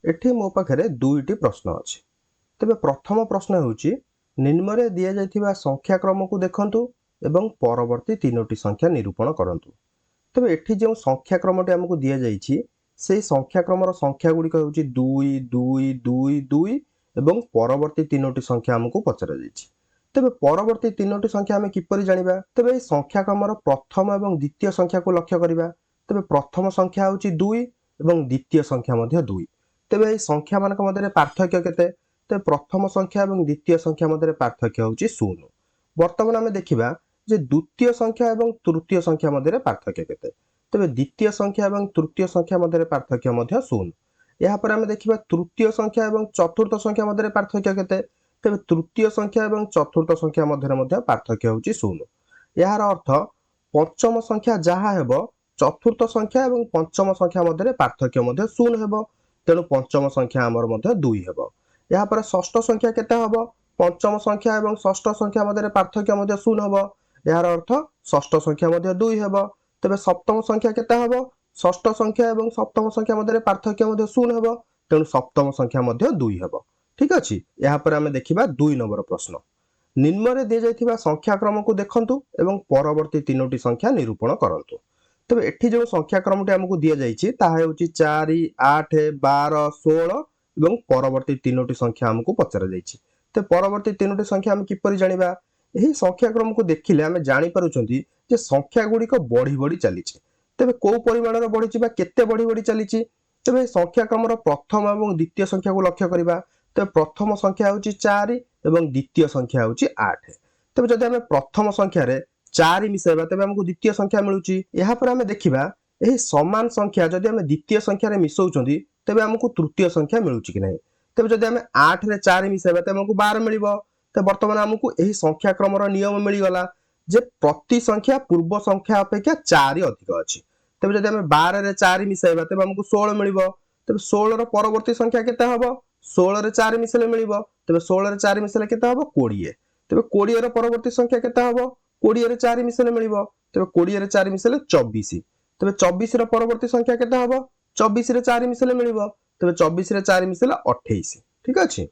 एठी मो पाखरे दुईटी प्रश्न अछि। तेबे प्रथम प्रश्न हेउची निम्नरे दिया जाइथिबा संख्या क्रम को देखंतु एवं परवर्ती तीनोटी संख्या निरूपण करंतु। तेबे एठी जो संख्या क्रमटी हमकु दिया जाइछि सेही संख्या क्रमर संख्या गुडी हेउची 2 2 2 2 एवं परवर्ती तीनोटी संख्या हमकु पचरा जाइछि। तेबे परवर्ती तीनोटी संख्या हमें किपरि जानिबा? तेबे संख्या क्रमर प्रथम एवं द्वितीय संख्या को लक्ष्य करिबा। तेबे प्रथम संख्या हेउची 2 एवं द्वितीय संख्या मध्ये 2। तेबे एई संख्या मानक मध्ये पार्थक्य केते? तेबे प्रथम संख्या एवं द्वितीय संख्या मध्ये पार्थक्य हेउची 0। वर्तमान हमें देखिबा जे द्वितीय संख्या एवं तृतीय संख्या मध्ये पार्थक्य केते? तेबे द्वितीय संख्या एवं तृतीय संख्या मध्ये पार्थक्य मध्ये 0। या पर हमें देखिबा तृतीय संख्या एवं चतुर्थ संख्या मध्ये पार्थक्य केते? तेबे तृतीय संख्या एवं चतुर्थ संख्या मध्ये पार्थक्य हेउची 0। यार अर्थ पंचम संख्या जहा हेबो चतुर्थ संख्या एवं पंचम संख्या मध्ये पार्थक्य मध्ये 0 हेबो। तेणु पंचम संख्या आमर मध्ये 2 हेबो। या पर षष्ठ संख्या केते हेबो? पंचम संख्या एवं षष्ठ संख्या मध्ये पार्थक्य मध्ये 0 हेबो। यार अर्थ षष्ठ संख्या मध्ये 2 हेबो। तेबे सप्तम संख्या केते हेबो? षष्ठ संख्या एवं सप्तम संख्या मध्ये पार्थक्य मध्ये 0 हेबो। तेणु सप्तम संख्या मध्ये 2 हेबो। ठीक अछि। या पर हमें देखिबा 2 नंबर प्रश्न। निम्नरे दिया जाइथिबा संख्या क्रम को देखंतु एवं परवर्ती तीनोटी संख्या निरूपण करंतु। तबे एठी जो संख्या क्रमटी हमकु दिया जाइछि ता हेउची 4 8 12 16 एवं परवर्ती तीनोटी संख्या हमकु पचरा जाइछि। ते परवर्ती तीनोटी संख्या हम किपरि जानिबा? एही संख्या क्रम को देखिले हमें जानि पारुचंती जे संख्या गुडी को बढ़ी बढ़ी चलीछि। तेबे को परिमाणर बढ़िछि बा केते बढ़ी बढ़ी चलीछि? तेबे संख्या क्रमर प्रथम एवं द्वितीय संख्या को लक्ष्य करिबा। तेबे प्रथम संख्या हेउची 4 एवं द्वितीय संख्या हेउची 8। तेबे जदि हमें प्रथम संख्या रे 4 मिसेबा तेबे हमकु द्वितीय संख्या मिलुची। एहा पर हमें देखिबा एही समान संख्या जदि हमें द्वितीय संख्या रे मिसौचंती तेबे हमकु तृतीय संख्या मिलुची कि नै? तेबे जदि हमें 8 रे 4 मिसेबा तेबे हमकु 12 मिलिबो। ते वर्तमान हमकु एही संख्या क्रमर नियम मिली गला जे प्रति संख्या पूर्व संख्या अपेक्षा 4 अधिक अछि। तेबे जदि हमें 12 रे 4 मिसेबा तेबे हमकु 16 मिलिबो। तेबे 16 रो परवर्ती संख्या केते हबो? 16 रे 4 मिसेले मिलिबो। तेबे 16 रे 4 मिसेले केते हबो? 20। तेबे 20 रो परवर्ती संख्या केते हबो? 20 रे 4 मिसेले मिलिबो। तेबे 20 रे 4 मिसेले 24। तेबे 24 रो परवर्ती संख्या केते हबो? 24 रे 4 मिसेले मिलिबो। तेबे 24 रे 4 मिसेले 28। ठीक अछि।